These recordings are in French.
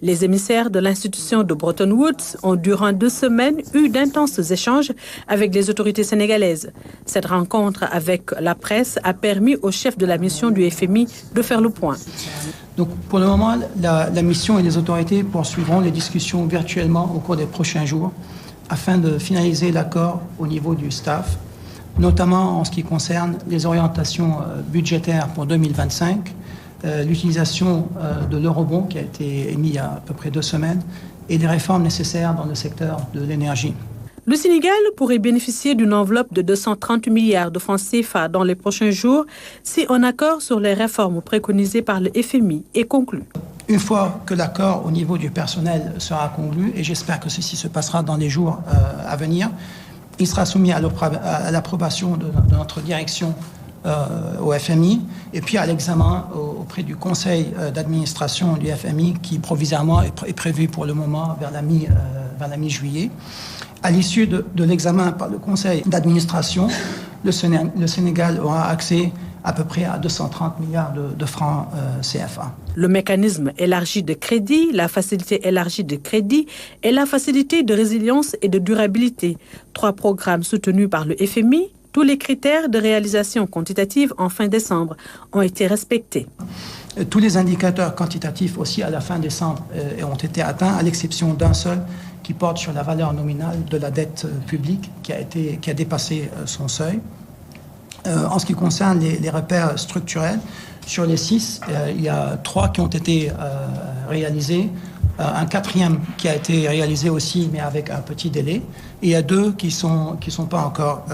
Les émissaires de l'institution de Bretton Woods ont durant 2 semaines eu d'intenses échanges avec les autorités sénégalaises. Cette rencontre avec la presse a permis au chef de la mission du FMI de faire le point. Donc, pour le moment, la mission et les autorités poursuivront les discussions virtuellement au cours des prochains jours afin de finaliser l'accord au niveau du staff, notamment en ce qui concerne les orientations budgétaires pour 2025, l'utilisation de l'eurobond qui a été émis il y a à peu près 2 semaines et les réformes nécessaires dans le secteur de l'énergie. Le Sénégal pourrait bénéficier d'une enveloppe de 230 milliards de francs CFA dans les prochains jours si un accord sur les réformes préconisées par le FMI est conclu. Une fois que l'accord au niveau du personnel sera conclu, et j'espère que ceci se passera dans les jours à venir, il sera soumis à l'approbation de notre direction au FMI et puis à l'examen auprès du conseil d'administration du FMI qui provisoirement est prévu pour le moment vers la mi-juillet. À l'issue de l'examen par le conseil d'administration, le Sénégal aura accès à peu près à 230 milliards de francs CFA. Le mécanisme élargi de crédit, la facilité élargie de crédit et la facilité de résilience et de durabilité, 3 programmes soutenus par le FMI. Tous les critères de réalisation quantitative en fin décembre ont été respectés. Tous les indicateurs quantitatifs aussi à la fin décembre ont été atteints, à l'exception d'un seul qui porte sur la valeur nominale de la dette publique qui a dépassé son seuil. En ce qui concerne les repères structurels, sur les 6, il y a 3 qui ont été réalisés, un 4e qui a été réalisé aussi, mais avec un petit délai, et il y a 2 qui sont pas encore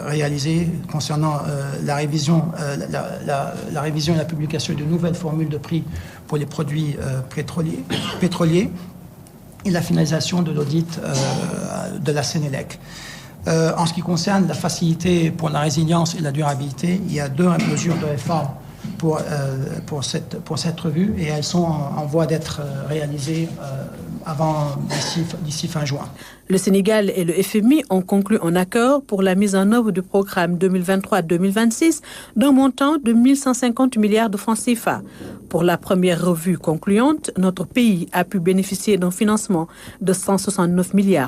réalisés concernant la révision et la publication de nouvelles formules de prix pour les produits pétroliers et la finalisation de l'audit de la Sénélec. En ce qui concerne la facilité pour la résilience et la durabilité, il y a 2 mesures de réforme pour cette revue et elles sont en voie d'être réalisées d'ici fin juin. Le Sénégal et le FMI ont conclu un accord pour la mise en œuvre du programme 2023-2026 d'un montant de 1 150 milliards de francs CFA. Pour la première revue concluante, notre pays a pu bénéficier d'un financement de 169 milliards.